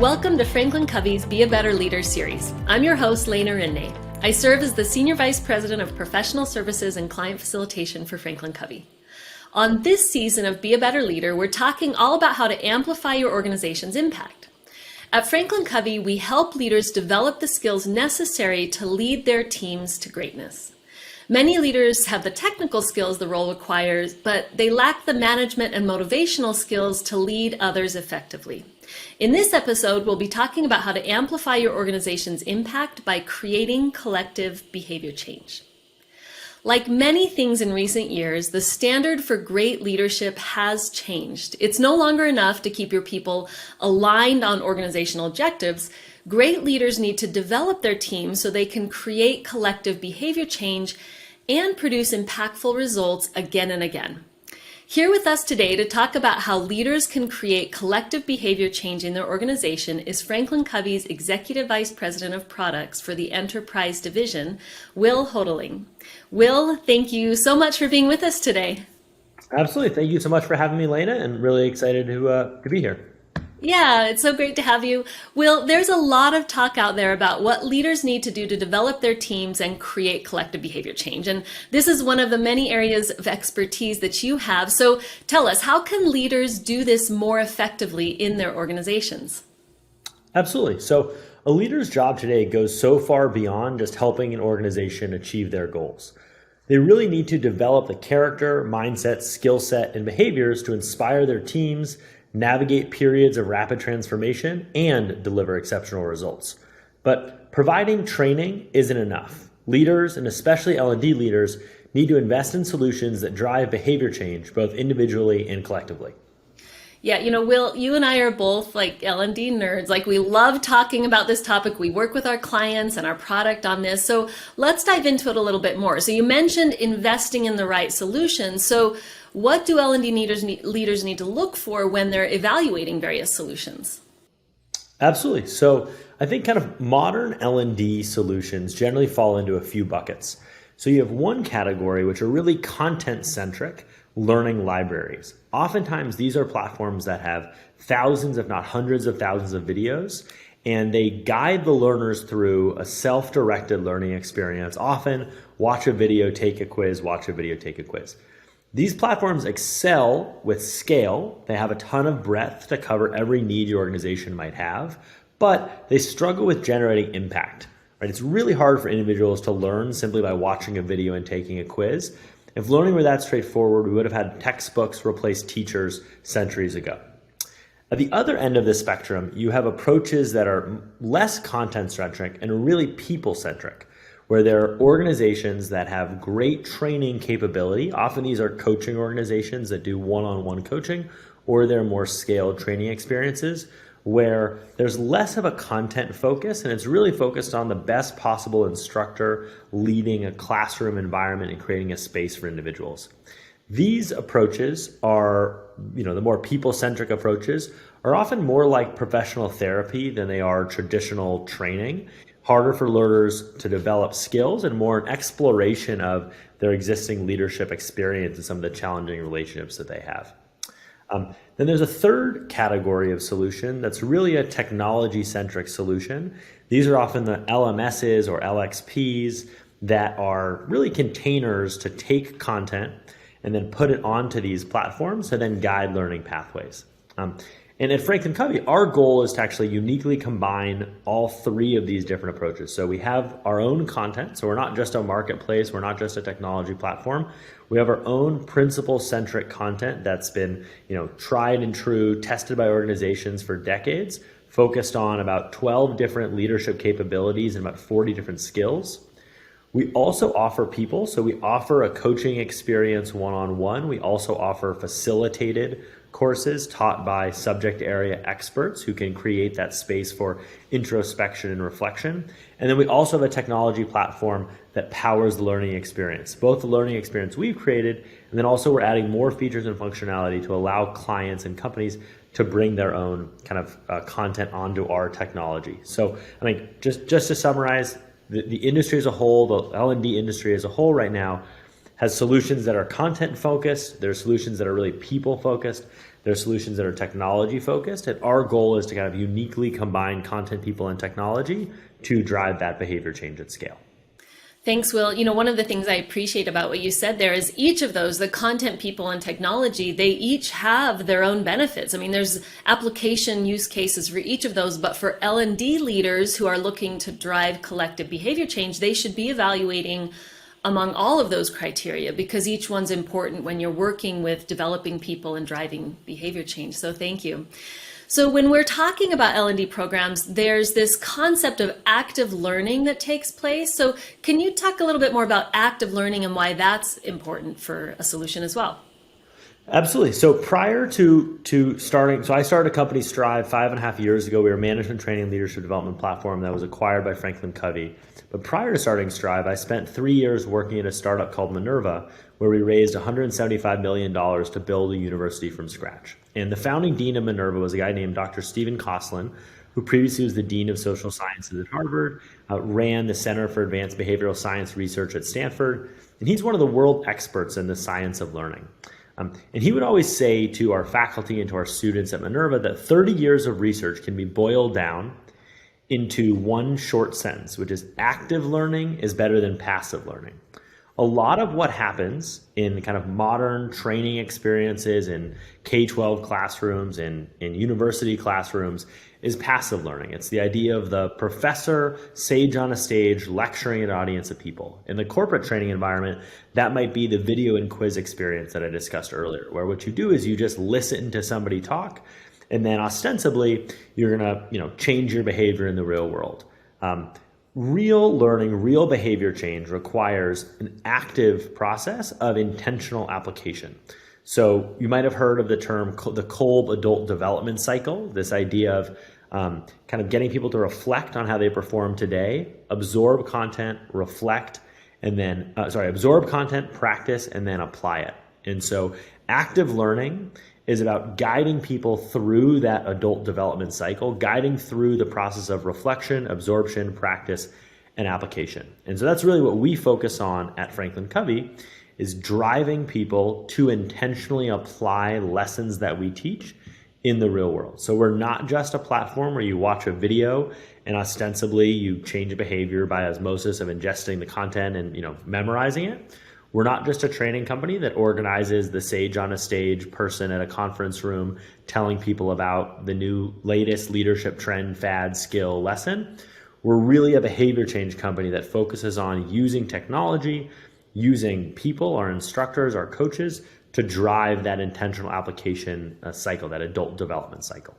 Welcome to FranklinCovey's Be a Better Leader series. I'm your host, Lena Rinne. I serve as the Senior Vice President of Professional Services and Client Facilitation for FranklinCovey. On this season of Be a Better Leader, we're talking all about how to amplify your organization's impact. At FranklinCovey, we help leaders develop the skills necessary to lead their teams to greatness. Many leaders have the technical skills the role requires, but they lack the management and motivational skills to lead others effectively. In this episode, we'll be talking about how to amplify your organization's impact by creating collective behavior change. Like many things in recent years, the standard for great leadership has changed. It's no longer enough to keep your people aligned on organizational objectives. Great leaders need to develop their teams so they can create collective behavior change and produce impactful results again and again. Here with us today to talk about how leaders can create collective behavior change in their organization is FranklinCovey's Executive Vice President of Products for the Enterprise Division, Will Houghteling. Will, thank you so much for being with us today. Absolutely. Thank you so much for having me, Lena, and really excited to be here. Yeah, it's so great to have you. Will, there's a lot of talk out there about what leaders need to do to develop their teams and create collective behavior change. And this is one of the many areas of expertise that you have. So tell us, how can leaders do this more effectively in their organizations? Absolutely. So a leader's job today goes so far beyond just helping an organization achieve their goals. They really need to develop the character, mindset, skill set, and behaviors to inspire their teams, navigate periods of rapid transformation, and deliver exceptional results. But providing training isn't enough. Leaders, and especially L&D leaders, need to invest in solutions that drive behavior change, both individually and collectively. Yeah, Will, you and I are both like L&D nerds. Like, we love talking about this topic. We work with our clients and our product on this. So let's dive into it a little bit more. So you mentioned investing in the right solutions. So what do L&D leaders need to look for when they're evaluating various solutions? Absolutely. So I think kind of modern L&D solutions generally fall into a few buckets. So you have one category, which are really content-centric learning libraries. Oftentimes, these are platforms that have thousands, if not hundreds of thousands of videos, and they guide the learners through a self-directed learning experience. Often, watch a video, take a quiz, watch a video, take a quiz. These platforms excel with scale. They have a ton of breadth to cover every need your organization might have, but they struggle with generating impact. Right? It's really hard for individuals to learn simply by watching a video and taking a quiz. If learning were that straightforward, we would have had textbooks replace teachers centuries ago. At the other end of the spectrum, you have approaches that are less content-centric and really people-centric, where there are organizations that have great training capability. Often these are coaching organizations that do one-on-one coaching, or they're more scaled training experiences where there's less of a content focus and it's really focused on the best possible instructor leading a classroom environment and creating a space for individuals. These approaches are, the more people-centric approaches are often more like professional therapy than they are traditional training. Harder for learners to develop skills and more an exploration of their existing leadership experience and some of the challenging relationships that they have. Then there's a third category of solution that's really a technology-centric solution. These are often the LMSs or LXPs that are really containers to take content and then put it onto these platforms to then guide learning pathways. And at FranklinCovey, our goal is to actually uniquely combine all three of these different approaches. So we have our own content. So we're not just a marketplace. We're not just a technology platform. We have our own principle-centric content that's been, tried and true, tested by organizations for decades, focused on about 12 different leadership capabilities and about 40 different skills. We also offer people. So we offer a coaching experience one-on-one. We also offer facilitated courses taught by subject area experts who can create that space for introspection and reflection. And then we also have a technology platform that powers the learning experience, both the learning experience we've created, and then also we're adding more features and functionality to allow clients and companies to bring their own kind of content onto our technology. So I mean, just to summarize, the industry as a whole, the L&D industry as a whole right now, has solutions that are content focused. There are solutions that are really people focused. There are solutions that are technology focused. And our goal is to kind of uniquely combine content, people, and technology to drive that behavior change at scale. Thanks, Will. One of the things I appreciate about what you said there is each of those, the content, people, and technology, they each have their own benefits. I mean, there's application use cases for each of those, but for L&D leaders who are looking to drive collective behavior change, they should be evaluating among all of those criteria because each one's important when you're working with developing people and driving behavior change. So thank you. So when we're talking about L&D programs, there's this concept of active learning that takes place. So can you talk a little bit more about active learning and why that's important for a solution as well? Absolutely. So prior to starting, I started a company, Strive, 5.5 years ago. We were a management training and leadership development platform that was acquired by FranklinCovey. But prior to starting Strive, I spent 3 years working at a startup called Minerva, where we raised $175 million to build a university from scratch. And the founding dean of Minerva was a guy named Dr. Stephen Kosslyn, who previously was the dean of social sciences at Harvard, ran the Center for Advanced Behavioral Science Research at Stanford, and he's one of the world experts in the science of learning. And he would always say to our faculty and to our students at Minerva that 30 years of research can be boiled down into one short sentence, which is active learning is better than passive learning. A lot of what happens in kind of modern training experiences in K-12 classrooms and in university classrooms is passive learning. It's the idea of the professor sage on a stage lecturing an audience of people. In the corporate training environment, that might be the video and quiz experience that I discussed earlier, where what you do is you just listen to somebody talk, and then ostensibly you're gonna change your behavior in the real world. Real learning, real behavior change requires an active process of intentional application. So you might have heard of the term the Kolb adult development cycle, this idea of kind of getting people to reflect on how they perform today, absorb content, reflect, and then, absorb content, practice, and then apply it. And so active learning is about guiding people through that adult development cycle, guiding through the process of reflection, absorption, practice, and application. And so that's really what we focus on at FranklinCovey, is driving people to intentionally apply lessons that we teach in the real world. So we're not just a platform where you watch a video and ostensibly you change behavior by osmosis of ingesting the content and memorizing it. We're not just a training company that organizes the sage on a stage person at a conference room telling people about the new latest leadership trend, fad, skill, lesson. We're really a behavior change company that focuses on using technology, using people, our instructors, our coaches, to drive that intentional application cycle, that adult development cycle.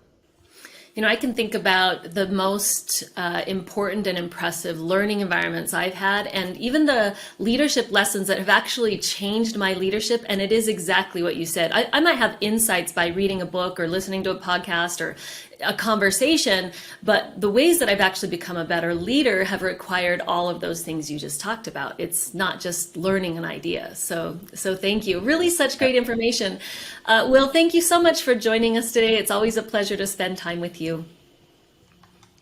I can think about the most important and impressive learning environments I've had, and even the leadership lessons that have actually changed my leadership. And it is exactly what you said. I might have insights by reading a book or listening to a podcast or a conversation, but the ways that I've actually become a better leader have required all of those things you just talked about. It's not just learning an idea. So thank you. Really such great information. Will, thank you so much for joining us today. It's always a pleasure to spend time with you.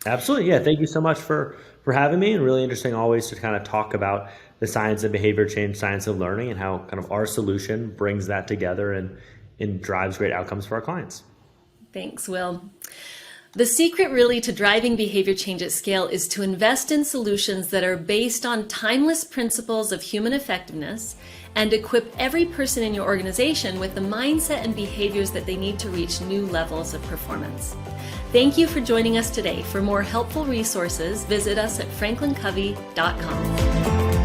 Absolutely. Yeah. Thank you so much for having me, and really interesting always to kind of talk about the science of behavior change, science of learning, and how kind of our solution brings that together and drives great outcomes for our clients. Thanks, Will. The secret really to driving behavior change at scale is to invest in solutions that are based on timeless principles of human effectiveness and equip every person in your organization with the mindset and behaviors that they need to reach new levels of performance. Thank you for joining us today. For more helpful resources, visit us at FranklinCovey.com.